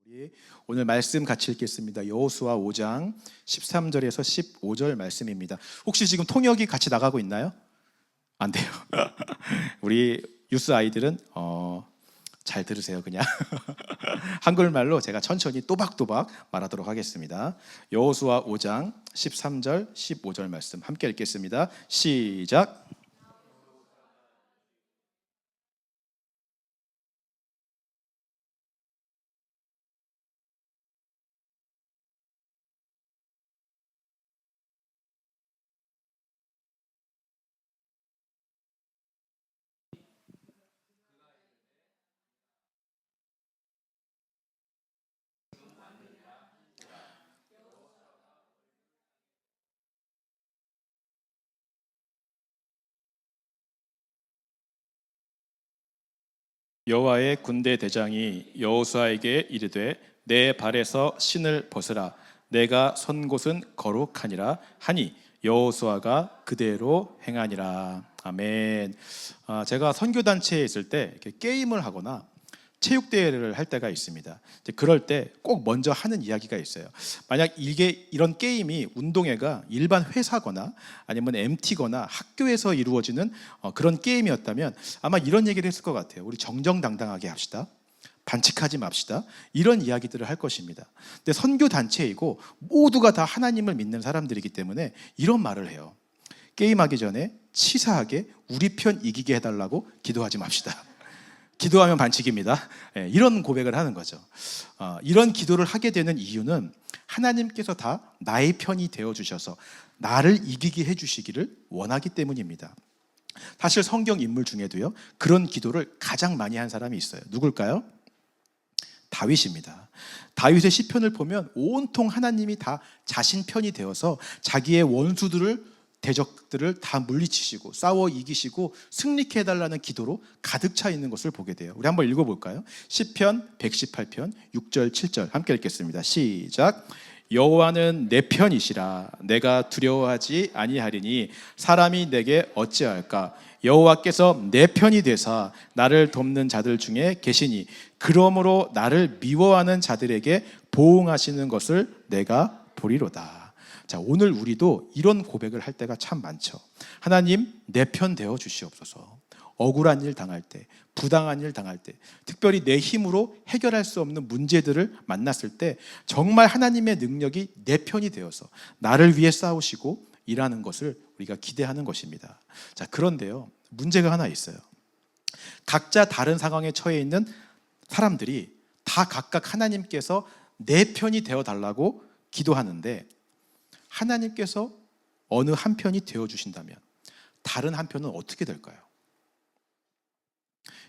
우리 오늘 말씀 같이 읽겠습니다. 여호수아 5장 13절에서 15절 말씀입니다. 혹시 지금 통역이 같이 나가고 있나요? 안 돼요. 우리 유스 아이들은 잘 들으세요. 그냥 한글말로 제가 천천히 또박또박 말하도록 하겠습니다. 여호수아 5장 13절 15절 말씀 함께 읽겠습니다. 시작. 여호와의 군대 대장이 여호수아에게 이르되 내 발에서 신을 벗으라 내가 선 곳은 거룩하니라 하니 여호수아가 그대로 행하니라. 아멘. 제가 선교단체에 있을 때 이렇게 게임을 하거나 체육대회를 할 때가 있습니다. 그럴 때 꼭 먼저 하는 이야기가 있어요. 만약 이런 게임이 운동회가 일반 회사거나 아니면 MT거나 학교에서 이루어지는 그런 게임이었다면 아마 이런 얘기를 했을 것 같아요. 우리 정정당당하게 합시다. 반칙하지 맙시다. 이런 이야기들을 할 것입니다. 근데 선교단체이고 모두가 다 하나님을 믿는 사람들이기 때문에 이런 말을 해요. 게임하기 전에 치사하게 우리 편 이기게 해달라고 기도하지 맙시다. 기도하면 반칙입니다. 이런 고백을 하는 거죠. 이런 기도를 하게 되는 이유는 하나님께서 다 나의 편이 되어주셔서 나를 이기게 해주시기를 원하기 때문입니다. 사실 성경 인물 중에도요 그런 기도를 가장 많이 한 사람이 있어요. 누굴까요? 다윗입니다. 다윗의 시편을 보면 온통 하나님이 다 자신 편이 되어서 자기의 대적들을 다 물리치시고 싸워 이기시고 승리케 해달라는 기도로 가득 차 있는 것을 보게 돼요. 우리 한번 읽어볼까요? 시편 118편 6절 7절 함께 읽겠습니다. 시작. 여호와는 내 편이시라 내가 두려워하지 아니하리니 사람이 내게 어찌할까. 여호와께서 내 편이 되사 나를 돕는 자들 중에 계시니 그러므로 나를 미워하는 자들에게 보응하시는 것을 내가 보리로다. 자, 오늘 우리도 이런 고백을 할 때가 참 많죠. 하나님, 내 편 되어 주시옵소서. 억울한 일 당할 때, 부당한 일 당할 때, 특별히 내 힘으로 해결할 수 없는 문제들을 만났을 때 정말 하나님의 능력이 내 편이 되어서 나를 위해 싸우시고 일하는 것을 우리가 기대하는 것입니다. 자, 그런데요, 문제가 하나 있어요. 각자 다른 상황에 처해 있는 사람들이 다 각각 하나님께서 내 편이 되어 달라고 기도하는데 하나님께서 어느 한 편이 되어주신다면 다른 한 편은 어떻게 될까요?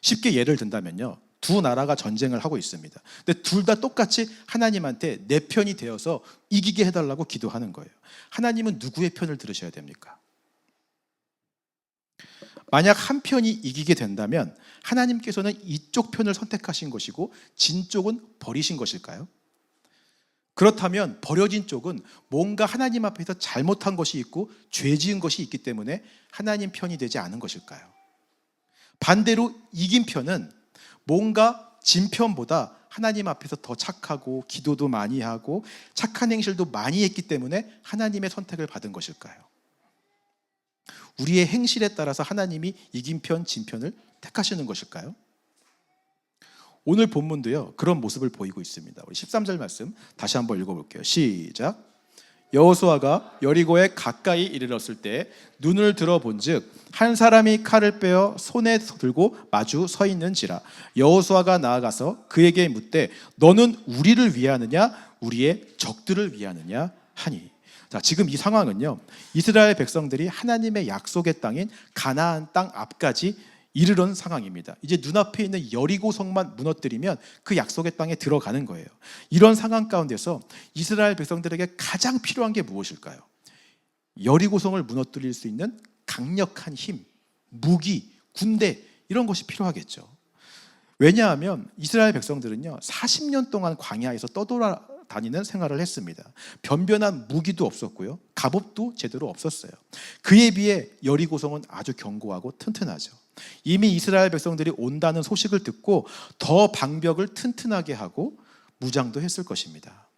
쉽게 예를 든다면요, 두 나라가 전쟁을 하고 있습니다. 근데 둘 다 똑같이 하나님한테 내 편이 되어서 이기게 해달라고 기도하는 거예요. 하나님은 누구의 편을 들으셔야 됩니까? 만약 한 편이 이기게 된다면 하나님께서는 이쪽 편을 선택하신 것이고 진 쪽은 버리신 것일까요? 그렇다면 버려진 쪽은 뭔가 하나님 앞에서 잘못한 것이 있고 죄 지은 것이 있기 때문에 하나님 편이 되지 않은 것일까요? 반대로 이긴 편은 뭔가 진 편보다 하나님 앞에서 더 착하고 기도도 많이 하고 착한 행실도 많이 했기 때문에 하나님의 선택을 받은 것일까요? 우리의 행실에 따라서 하나님이 이긴 편, 진 편을 택하시는 것일까요? 오늘 본문도요 그런 모습을 보이고 있습니다. 우리 13절 말씀 다시 한번 읽어볼게요. 시작. 여호수아가 여리고에 가까이 이르렀을 때 눈을 들어본즉 한 사람이 칼을 빼어 손에 들고 마주 서 있는지라. 여호수아가 나아가서 그에게 묻되 너는 우리를 위하느냐 우리의 적들을 위하느냐 하니. 자, 지금 이 상황은요 이스라엘 백성들이 하나님의 약속의 땅인 가나안 땅 앞까지 이르는 상황입니다. 이제 눈앞에 있는 여리고 성만 무너뜨리면 그 약속의 땅에 들어가는 거예요. 이런 상황 가운데서 이스라엘 백성들에게 가장 필요한 게 무엇일까요? 여리고 성을 무너뜨릴 수 있는 강력한 힘, 무기, 군대 이런 것이 필요하겠죠. 왜냐하면 이스라엘 백성들은요 40년 동안 광야에서 떠돌아다니는 생활을 했습니다. 변변한 무기도 없었고요 갑옷도 제대로 없었어요. 그에 비해 여리고성은 아주 견고하고 튼튼하죠. 이미 이스라엘 백성들이 온다는 소식을 듣고 더 방벽을 튼튼하게 하고 무장도 했을 것입니다.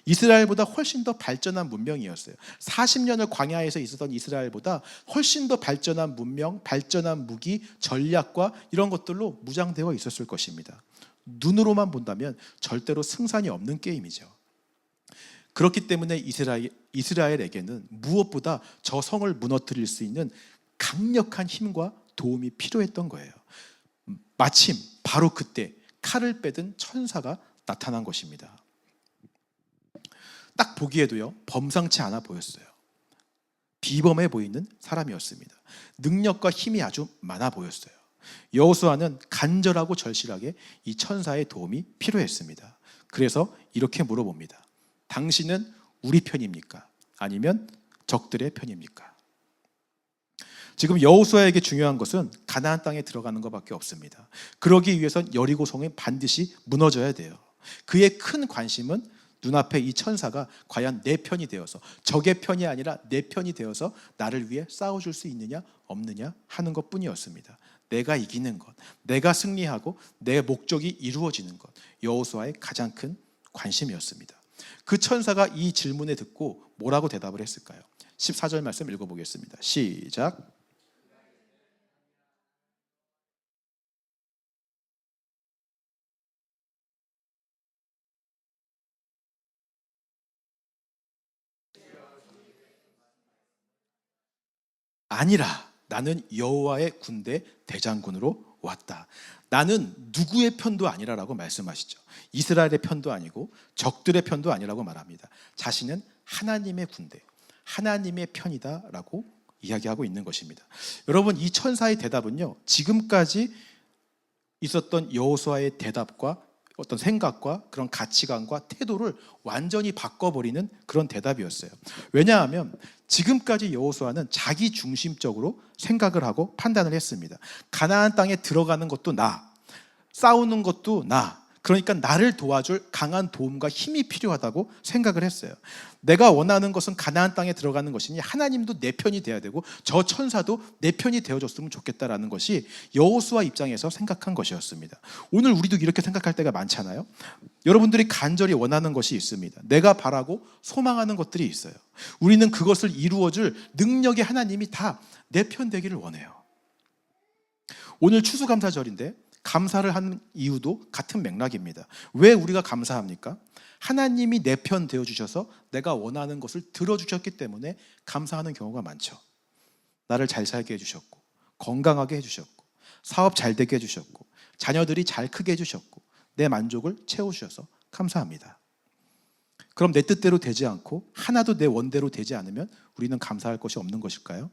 이스라엘보다 훨씬 더 발전한 문명이었어요. 40년을 광야에서 있었던 이스라엘보다 훨씬 더 발전한 문명, 발전한 무기, 전략과 이런 것들로 무장되어 있었을 것입니다. 눈으로만 본다면 절대로 승산이 없는 게임이죠. 그렇기 때문에 이스라엘에게는 무엇보다 저 성을 무너뜨릴 수 있는 강력한 힘과 도움이 필요했던 거예요. 마침 바로 그때 칼을 빼든 천사가 나타난 것입니다. 딱 보기에도요, 범상치 않아 보였어요. 비범해 보이는 사람이었습니다. 능력과 힘이 아주 많아 보였어요. 여호수아는 간절하고 절실하게 이 천사의 도움이 필요했습니다. 그래서 이렇게 물어봅니다. 당신은 우리 편입니까? 아니면 적들의 편입니까? 지금 여호수아에게 중요한 것은 가나안 땅에 들어가는 것밖에 없습니다. 그러기 위해선 여리고 성이 반드시 무너져야 돼요. 그의 큰 관심은 눈앞에 이 천사가 과연 내 편이 되어서, 적의 편이 아니라 내 편이 되어서 나를 위해 싸워줄 수 있느냐 없느냐 하는 것뿐이었습니다. 내가 이기는 것, 내가 승리하고 내 목적이 이루어지는 것, 여호수아의 가장 큰 관심이었습니다. 그 천사가 이 질문에 듣고 뭐라고 대답을 했을까요? 14절 말씀 읽어보겠습니다. 시작. 아니라 나는 여호와의 군대 대장군으로 왔다. 나는 누구의 편도 아니라라고 말씀하시죠. 이스라엘의 편도 아니고 적들의 편도 아니라고 말합니다. 자신은 하나님의 군대, 하나님의 편이다라고 이야기하고 있는 것입니다. 여러분, 이 천사의 대답은요, 지금까지 있었던 여호수아의 대답과 어떤 생각과 그런 가치관과 태도를 완전히 바꿔버리는 그런 대답이었어요. 왜냐하면 지금까지 여호수아는 자기 중심적으로 생각을 하고 판단을 했습니다. 가나안 땅에 들어가는 것도 나, 싸우는 것도 나, 그러니까 나를 도와줄 강한 도움과 힘이 필요하다고 생각을 했어요. 내가 원하는 것은 가나안 땅에 들어가는 것이니 하나님도 내 편이 돼야 되고 저 천사도 내 편이 되어줬으면 좋겠다라는 것이 여호수아 입장에서 생각한 것이었습니다. 오늘 우리도 이렇게 생각할 때가 많잖아요. 여러분들이 간절히 원하는 것이 있습니다. 내가 바라고 소망하는 것들이 있어요. 우리는 그것을 이루어줄 능력의 하나님이 다 내 편 되기를 원해요. 오늘 추수감사절인데 감사를 하는 이유도 같은 맥락입니다. 왜 우리가 감사합니까? 하나님이 내 편 되어주셔서 내가 원하는 것을 들어주셨기 때문에 감사하는 경우가 많죠. 나를 잘 살게 해주셨고, 건강하게 해주셨고, 사업 잘 되게 해주셨고, 자녀들이 잘 크게 해주셨고, 내 만족을 채워주셔서 감사합니다. 그럼 내 뜻대로 되지 않고 하나도 내 원대로 되지 않으면 우리는 감사할 것이 없는 것일까요?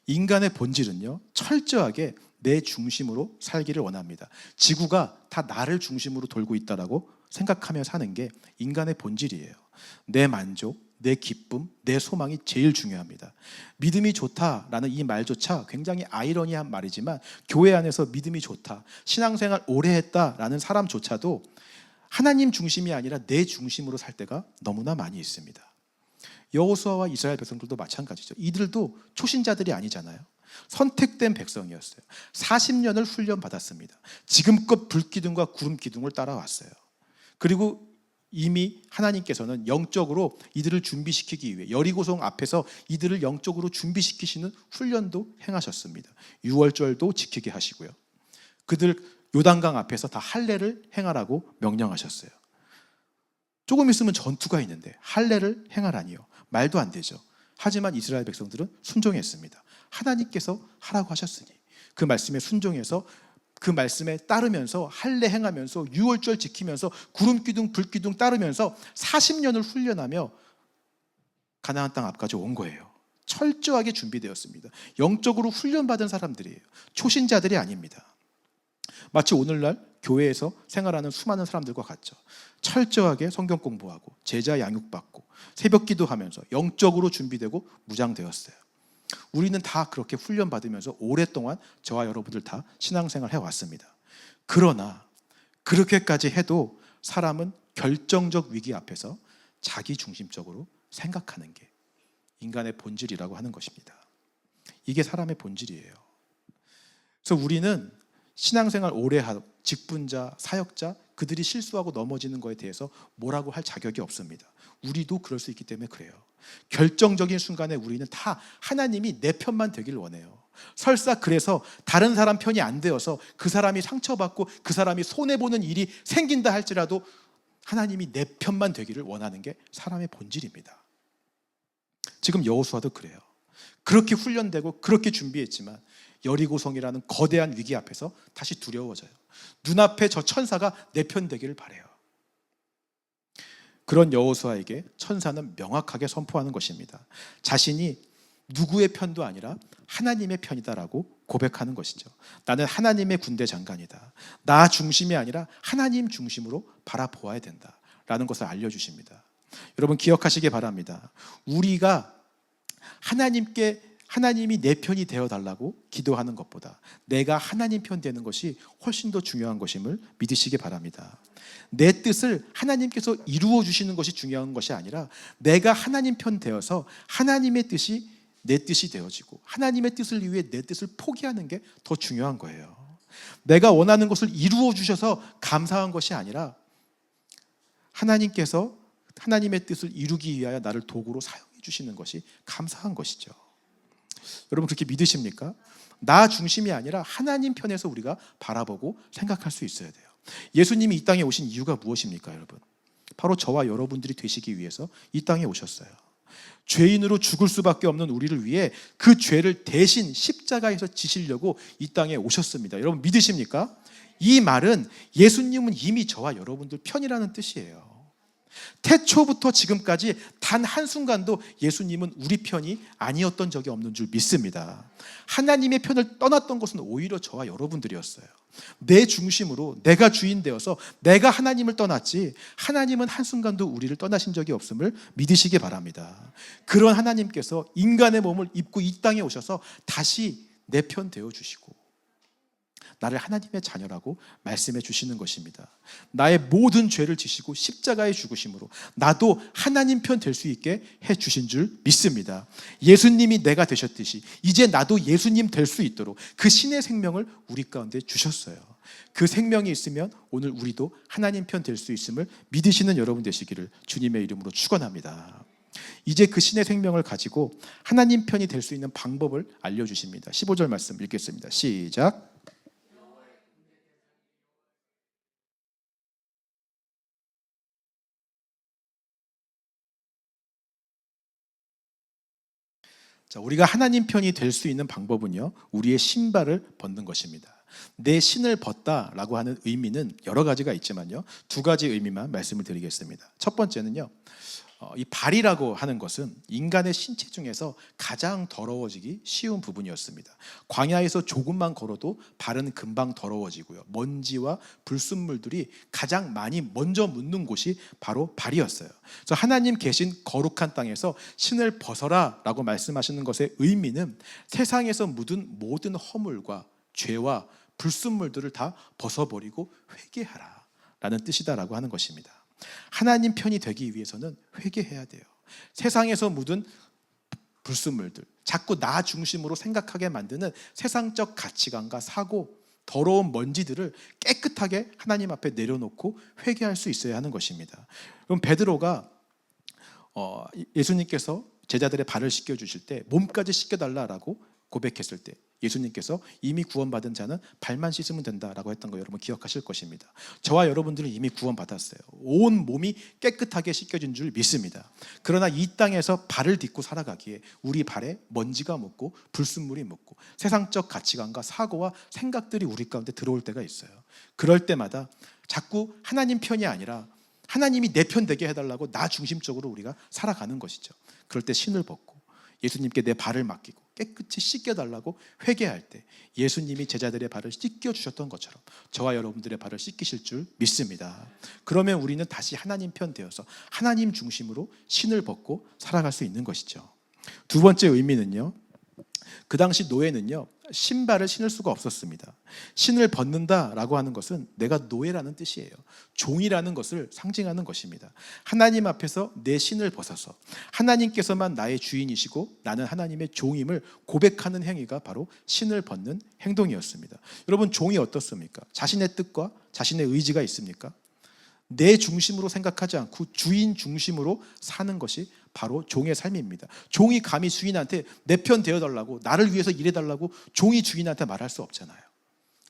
인간의 본질은요, 철저하게 내 중심으로 살기를 원합니다. 지구가 다 나를 중심으로 돌고 있다라고 생각하며 사는 게 인간의 본질이에요. 내 만족, 내 기쁨, 내 소망이 제일 중요합니다. 믿음이 좋다라는 이 말조차 굉장히 아이러니한 말이지만 교회 안에서 믿음이 좋다, 신앙생활 오래 했다라는 사람조차도 하나님 중심이 아니라 내 중심으로 살 때가 너무나 많이 있습니다. 여호수아와 이스라엘 백성들도 마찬가지죠. 이들도 초신자들이 아니잖아요. 선택된 백성이었어요. 40년을 훈련받았습니다. 지금껏 불기둥과 구름기둥을 따라왔어요. 그리고 이미 하나님께서는 영적으로 이들을 준비시키기 위해 여리고성 앞에서 이들을 영적으로 준비시키시는 훈련도 행하셨습니다. 유월절도 지키게 하시고요. 그들 요단강 앞에서 다 할례를 행하라고 명령하셨어요. 조금 있으면 전투가 있는데 할례를 행하라니요. 말도 안 되죠. 하지만 이스라엘 백성들은 순종했습니다. 하나님께서 하라고 하셨으니 그 말씀에 순종해서 그 말씀에 따르면서 할례 행하면서 유월절 지키면서 구름기둥 불기둥 따르면서 40년을 훈련하며 가나안 땅 앞까지 온 거예요. 철저하게 준비되었습니다. 영적으로 훈련받은 사람들이에요. 초신자들이 아닙니다. 마치 오늘날 교회에서 생활하는 수많은 사람들과 같죠. 철저하게 성경 공부하고 제자 양육받고 새벽 기도하면서 영적으로 준비되고 무장되었어요. 우리는 다 그렇게 훈련받으면서 오랫동안 저와 여러분들 다 신앙생활 해왔습니다. 그러나 그렇게까지 해도 사람은 결정적 위기 앞에서 자기 중심적으로 생각하는 게 인간의 본질이라고 하는 것입니다. 이게 사람의 본질이에요. 그래서 우리는 신앙생활 오래 하고 직분자, 사역자, 그들이 실수하고 넘어지는 거에 대해서 뭐라고 할 자격이 없습니다. 우리도 그럴 수 있기 때문에 그래요. 결정적인 순간에 우리는 다 하나님이 내 편만 되길 원해요. 설사 그래서 다른 사람 편이 안 되어서 그 사람이 상처받고 그 사람이 손해보는 일이 생긴다 할지라도 하나님이 내 편만 되기를 원하는 게 사람의 본질입니다. 지금 여호수아도 그래요. 그렇게 훈련되고 그렇게 준비했지만 여리고성이라는 거대한 위기 앞에서 다시 두려워져요. 눈앞에 저 천사가 내 편 되기를 바라요. 그런 여호수아에게 천사는 명확하게 선포하는 것입니다. 자신이 누구의 편도 아니라 하나님의 편이다라고 고백하는 것이죠. 나는 하나님의 군대 장관이다. 나 중심이 아니라 하나님 중심으로 바라보아야 된다라는 것을 알려주십니다. 여러분 기억하시기 바랍니다. 우리가 하나님이 내 편이 되어달라고 기도하는 것보다 내가 하나님 편 되는 것이 훨씬 더 중요한 것임을 믿으시기 바랍니다. 내 뜻을 하나님께서 이루어 주시는 것이 중요한 것이 아니라 내가 하나님 편 되어서 하나님의 뜻이 내 뜻이 되어지고 하나님의 뜻을 위해 내 뜻을 포기하는 게 더 중요한 거예요. 내가 원하는 것을 이루어 주셔서 감사한 것이 아니라 하나님께서 하나님의 뜻을 이루기 위하여 나를 도구로 사용해 주시는 것이 감사한 것이죠. 여러분 그렇게 믿으십니까? 나 중심이 아니라 하나님 편에서 우리가 바라보고 생각할 수 있어야 돼요. 예수님이 이 땅에 오신 이유가 무엇입니까, 여러분? 바로 저와 여러분들이 되시기 위해서 이 땅에 오셨어요. 죄인으로 죽을 수밖에 없는 우리를 위해 그 죄를 대신 십자가에서 지시려고 이 땅에 오셨습니다. 여러분 믿으십니까? 이 말은 예수님은 이미 저와 여러분들 편이라는 뜻이에요. 태초부터 지금까지 단 한순간도 예수님은 우리 편이 아니었던 적이 없는 줄 믿습니다. 하나님의 편을 떠났던 것은 오히려 저와 여러분들이었어요. 내 중심으로 내가 주인 되어서 내가 하나님을 떠났지 하나님은 한순간도 우리를 떠나신 적이 없음을 믿으시기 바랍니다. 그런 하나님께서 인간의 몸을 입고 이 땅에 오셔서 다시 내 편 되어주시고 나를 하나님의 자녀라고 말씀해 주시는 것입니다. 나의 모든 죄를 지시고 십자가에 죽으심으로 나도 하나님 편 될 수 있게 해 주신 줄 믿습니다. 예수님이 내가 되셨듯이 이제 나도 예수님 될 수 있도록 그 신의 생명을 우리 가운데 주셨어요. 그 생명이 있으면 오늘 우리도 하나님 편 될 수 있음을 믿으시는 여러분 되시기를 주님의 이름으로 축원합니다. 이제 그 신의 생명을 가지고 하나님 편이 될 수 있는 방법을 알려주십니다. 15절 말씀 읽겠습니다. 시작. 자, 우리가 하나님 편이 될 수 있는 방법은요, 우리의 신발을 벗는 것입니다. 내 신을 벗다라고 하는 의미는 여러 가지가 있지만요, 두 가지 의미만 말씀을 드리겠습니다. 첫 번째는요, 이 발이라고 하는 것은 인간의 신체 중에서 가장 더러워지기 쉬운 부분이었습니다. 광야에서 조금만 걸어도 발은 금방 더러워지고요, 먼지와 불순물들이 가장 많이 먼저 묻는 곳이 바로 발이었어요. 그래서 하나님 계신 거룩한 땅에서 신을 벗어라 라고 말씀하시는 것의 의미는 세상에서 묻은 모든 허물과 죄와 불순물들을 다 벗어버리고 회개하라 라는 뜻이다라고 하는 것입니다. 하나님 편이 되기 위해서는 회개해야 돼요. 세상에서 묻은 불순물들, 자꾸 나 중심으로 생각하게 만드는 세상적 가치관과 사고, 더러운 먼지들을 깨끗하게 하나님 앞에 내려놓고 회개할 수 있어야 하는 것입니다. 그럼 베드로가 예수님께서 제자들의 발을 씻겨주실 때 몸까지 씻겨달라고 고백했을 때 예수님께서 이미 구원받은 자는 발만 씻으면 된다라고 했던 거 여러분 기억하실 것입니다. 저와 여러분들은 이미 구원받았어요. 온 몸이 깨끗하게 씻겨진 줄 믿습니다. 그러나 이 땅에서 발을 딛고 살아가기에 우리 발에 먼지가 묻고 불순물이 묻고 세상적 가치관과 사고와 생각들이 우리 가운데 들어올 때가 있어요. 그럴 때마다 자꾸 하나님 편이 아니라 하나님이 내 편 되게 해달라고 나 중심적으로 우리가 살아가는 것이죠. 그럴 때 신을 벗고 예수님께 내 발을 맡기고 깨끗이 씻겨달라고 회개할 때 예수님이 제자들의 발을 씻겨주셨던 것처럼 저와 여러분들의 발을 씻기실 줄 믿습니다. 그러면 우리는 다시 하나님 편 되어서 하나님 중심으로 신을 벗고 살아갈 수 있는 것이죠. 두 번째 의미는요, 그 당시 노예는요 신발을 신을 수가 없었습니다. 신을 벗는다라고 하는 것은 내가 노예라는 뜻이에요. 종이라는 것을 상징하는 것입니다. 하나님 앞에서 내 신을 벗어서 하나님께서만 나의 주인이시고 나는 하나님의 종임을 고백하는 행위가 바로 신을 벗는 행동이었습니다. 여러분 종이 어떻습니까? 자신의 뜻과 자신의 의지가 있습니까? 내 중심으로 생각하지 않고 주인 중심으로 사는 것이 바로 종의 삶입니다. 종이 감히 주인한테 내 편 되어달라고, 나를 위해서 일해달라고 종이 주인한테 말할 수 없잖아요.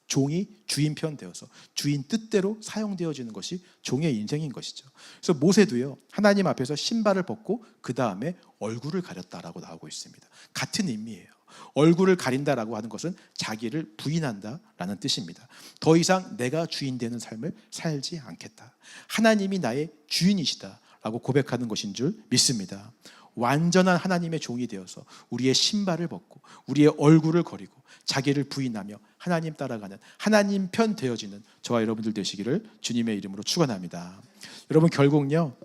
종이 주인 편 되어서 주인 뜻대로 사용되어지는 것이 종의 인생인 것이죠. 그래서 모세도요, 하나님 앞에서 신발을 벗고 그 다음에 얼굴을 가렸다라고 나오고 있습니다. 같은 의미예요. 얼굴을 가린다라고 하는 것은 자기를 부인한다라는 뜻입니다. 더 이상 내가 주인 되는 삶을 살지 않겠다. 하나님이 나의 주인이시다라고 고백하는 것인 줄 믿습니다. 완전한 하나님의 종이 되어서 우리의 신발을 벗고 우리의 얼굴을 거리고 자기를 부인하며 하나님 따라가는, 하나님 편 되어지는 저와 여러분들 되시기를 주님의 이름으로 축원합니다. 여러분, 결국요,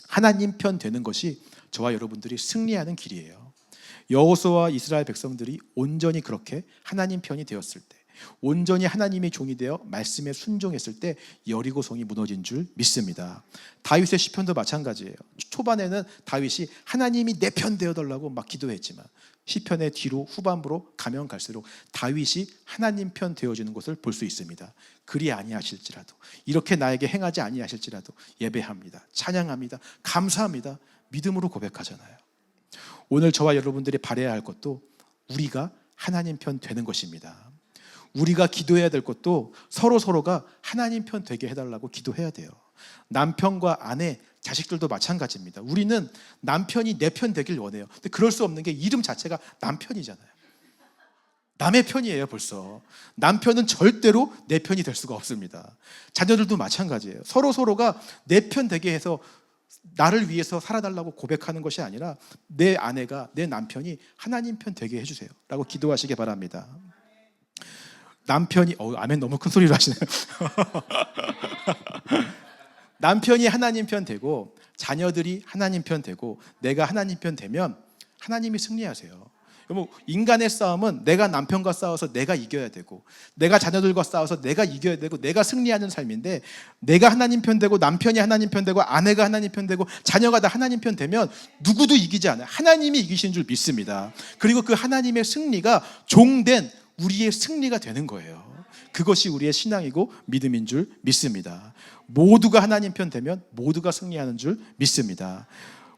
하나님 편 되는 것이 저와 여러분들이 승리하는 길이에요. 여호수아와 이스라엘 백성들이 온전히 그렇게 하나님 편이 되었을 때, 온전히 하나님의 종이 되어 말씀에 순종했을 때 여리고성이 무너진 줄 믿습니다. 다윗의 시편도 마찬가지예요. 초반에는 다윗이 하나님이 내 편 되어달라고 막 기도했지만 시편의 뒤로 후반부로 가면 갈수록 다윗이 하나님 편 되어지는 것을 볼 수 있습니다. 그리 아니하실지라도, 이렇게 나에게 행하지 아니하실지라도 예배합니다, 찬양합니다, 감사합니다, 믿음으로 고백하잖아요. 오늘 저와 여러분들이 바라야 할 것도 우리가 하나님 편 되는 것입니다. 우리가 기도해야 될 것도 서로가 하나님 편 되게 해달라고 기도해야 돼요. 남편과 아내, 자식들도 마찬가지입니다. 우리는 남편이 내 편 되길 원해요. 근데 그럴 수 없는 게 이름 자체가 남편이잖아요. 남의 편이에요. 벌써 남편은 절대로 내 편이 될 수가 없습니다. 자녀들도 마찬가지예요. 서로가 내 편 되게 해서 나를 위해서 살아달라고 고백하는 것이 아니라 내 아내가, 내 남편이 하나님 편 되게 해주세요 라고 기도하시기 바랍니다. 남편이, 아멘 너무 큰 소리로 하시네요. 남편이 하나님 편 되고 자녀들이 하나님 편 되고 내가 하나님 편 되면 하나님이 승리하세요. 인간의 싸움은 내가 남편과 싸워서 내가 이겨야 되고, 내가 자녀들과 싸워서 내가 이겨야 되고, 내가 승리하는 삶인데, 내가 하나님 편 되고 남편이 하나님 편 되고 아내가 하나님 편 되고 자녀가 다 하나님 편 되면 누구도 이기지 않아요. 하나님이 이기신 줄 믿습니다. 그리고 그 하나님의 승리가 종된 우리의 승리가 되는 거예요. 그것이 우리의 신앙이고 믿음인 줄 믿습니다. 모두가 하나님 편 되면 모두가 승리하는 줄 믿습니다.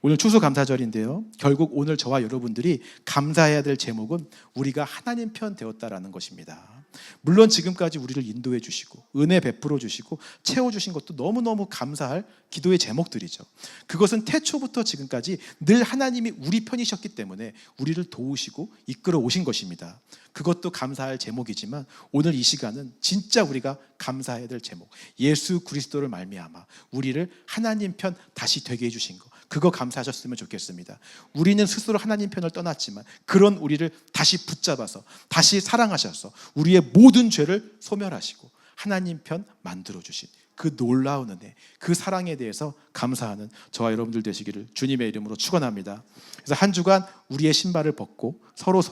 오늘 추수감사절인데요, 결국 오늘 저와 여러분들이 감사해야 될 제목은 우리가 하나님 편 되었다라는 것입니다. 물론 지금까지 우리를 인도해 주시고 은혜 베풀어 주시고 채워주신 것도 너무너무 감사할 기도의 제목들이죠. 그것은 태초부터 지금까지 늘 하나님이 우리 편이셨기 때문에 우리를 도우시고 이끌어 오신 것입니다. 그것도 감사할 제목이지만 오늘 이 시간은 진짜 우리가 감사해야 될 제목, 예수 그리스도를 말미암아 우리를 하나님 편 다시 되게 해주신 것, 그거 감사하셨으면 좋겠습니다. 우리는 스스로 하나님 편을 떠났지만 그런 우리를 다시 붙잡아서 다시 사랑하셔서 우리의 모든 죄를 소멸하시고 하나님 편 만들어주신 그 놀라운 은혜, 그 사랑에 대해서 감사하는 저와 여러분들 되시기를 주님의 이름으로 축원합니다. 그래서 한 주간 우리의 신발을 벗고 서로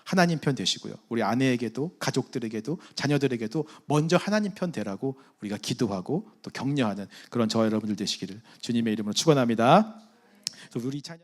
하나님 편 되시고요, 우리 아내에게도 가족들에게도 자녀들에게도 먼저 하나님 편 되라고 우리가 기도하고 또 격려하는 그런 저와 여러분들 되시기를 주님의 이름으로 축원합니다. 그래서 우리 찬양